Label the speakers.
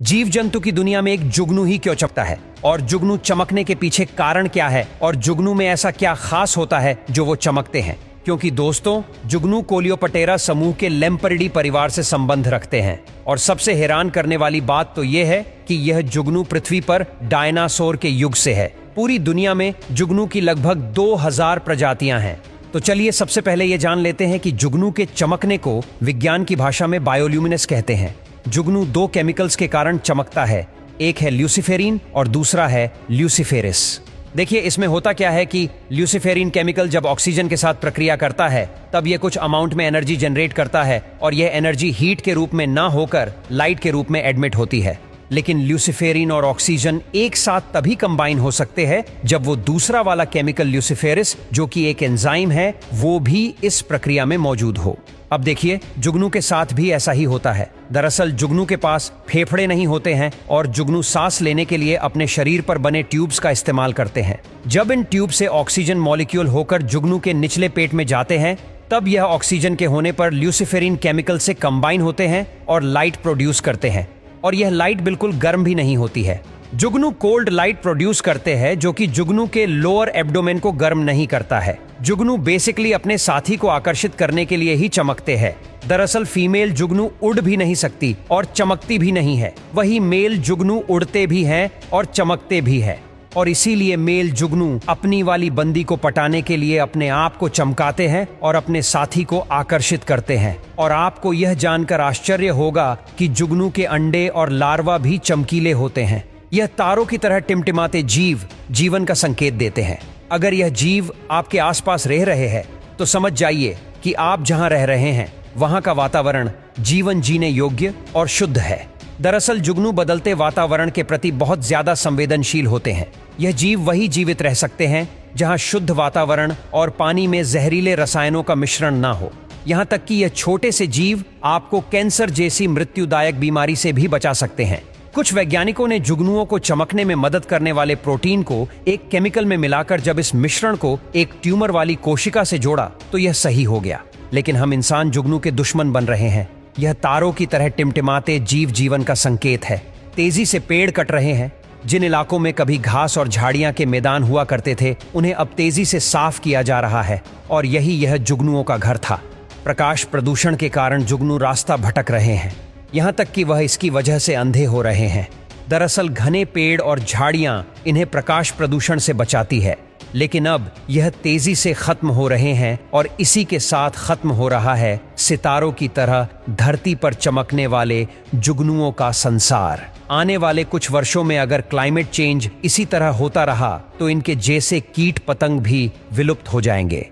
Speaker 1: जीव जंतु की दुनिया में एक जुगनू ही क्यों चमकता है और जुगनू चमकने के पीछे कारण क्या है और जुगनू में ऐसा क्या खास होता है जो वो चमकते हैं। क्योंकि दोस्तों, जुगनू कोलियोप्टेरा समूह के लेम्पर्डी परिवार से संबंध रखते हैं और सबसे हैरान करने वाली बात तो ये है कि यह जुगनू पृथ्वी पर डायनासोर के युग से है। पूरी दुनिया में जुगनू की लगभग 2000 प्रजातियां हैं। तो चलिए सबसे पहले ये जान लेते हैं कि जुगनू के चमकने को विज्ञान की भाषा में बायोल्यूमिनेस कहते हैं। जुगनू दो केमिकल्स के कारण चमकता है, एक है ल्यूसीफेरिन और दूसरा है ल्यूसीफेरिस। देखिए इसमें होता क्या है कि ल्यूसीफेरिन केमिकल जब ऑक्सीजन के साथ प्रक्रिया करता है तब यह कुछ अमाउंट में एनर्जी जनरेट करता है और यह एनर्जी हीट के रूप में ना होकर लाइट के रूप में एडमिट होती है। लेकिन ल्यूसीफेरिन और ऑक्सीजन एक साथ तभी कंबाइन हो सकते हैं जब वो दूसरा वाला केमिकल ल्यूसीफेरिस, जो कि एक एंजाइम है, वो भी इस प्रक्रिया में मौजूद हो। अब देखिए, जुगनू के साथ भी ऐसा ही होता है। दरअसल जुगनू के पास फेफड़े नहीं होते हैं और जुगनू सांस लेने के लिए अपने शरीर पर बने ट्यूब्स का इस्तेमाल करते हैं। जब इन ट्यूब से ऑक्सीजन मॉलिक्यूल होकर जुगनू के निचले पेट में जाते हैं तब यह ऑक्सीजन के होने पर ल्यूसीफेरिन केमिकल से कंबाइन होते हैं और लाइट प्रोड्यूस करते हैं। और यह लाइट बिल्कुल गर्म भी नहीं होती है। जुगनू कोल्ड लाइट प्रोड्यूस करते हैं जो कि जुगनू के लोअर एब्डोमेन को गर्म नहीं करता है। जुगनू बेसिकली अपने साथी को आकर्षित करने के लिए ही चमकते हैं। दरअसल फीमेल जुगनू उड़ भी नहीं सकती और चमकती भी नहीं है, वही मेल जुगनू उड़ते भी हैं और चमकते भी है। और इसीलिए मेल जुगनू अपनी वाली बंदी को पटाने के लिए अपने आप को चमकाते हैं और अपने साथी को आकर्षित करते हैं। और आपको यह जानकर आश्चर्य होगा कि जुगनू के अंडे और लार्वा भी चमकीले होते हैं। यह तारों की तरह टिमटिमाते जीव जीवन का संकेत देते हैं। अगर यह जीव आपके आसपास रह रहे हैं तो समझ जाइए कि आप जहां रह रहे हैं वहां का वातावरण जीवन जीने योग्य और शुद्ध है। दरअसल जुगनू बदलते वातावरण के प्रति बहुत ज्यादा संवेदनशील होते हैं। यह जीव वही जीवित रह सकते हैं जहां शुद्ध वातावरण और पानी में जहरीले रसायनों का मिश्रण ना हो। यहां तक कि यह छोटे से जीव आपको कैंसर जैसी मृत्युदायक बीमारी से भी बचा सकते हैं। कुछ वैज्ञानिकों ने जुगनुओं को चमकने में मदद करने वाले प्रोटीन को एक केमिकल में मिलाकर जब इस मिश्रण को एक ट्यूमर वाली कोशिका से जोड़ा तो यह सही हो गया। लेकिन हम इंसान जुगनू के दुश्मन बन रहे हैं। यह तारों की तरह टिमटिमाते जीव जीवन का संकेत है। तेजी से पेड़ कट रहे हैं। जिन इलाकों में कभी घास और झाड़ियां के मैदान हुआ करते थे उन्हें अब तेजी से साफ किया जा रहा है और यह जुगनुओं का घर था। प्रकाश प्रदूषण के कारण जुगनू रास्ता भटक रहे हैं, यहाँ तक कि वह इसकी वजह से अंधे हो रहे हैं। दरअसल घने पेड़ और झाड़ियां इन्हें प्रकाश प्रदूषण से बचाती है, लेकिन अब यह तेजी से खत्म हो रहे हैं और इसी के साथ खत्म हो रहा है सितारों की तरह धरती पर चमकने वाले जुगनुओं का संसार। आने वाले कुछ वर्षों में अगर क्लाइमेट चेंज इसी तरह होता रहा तो इनके जैसे कीट पतंग भी विलुप्त हो जाएंगे।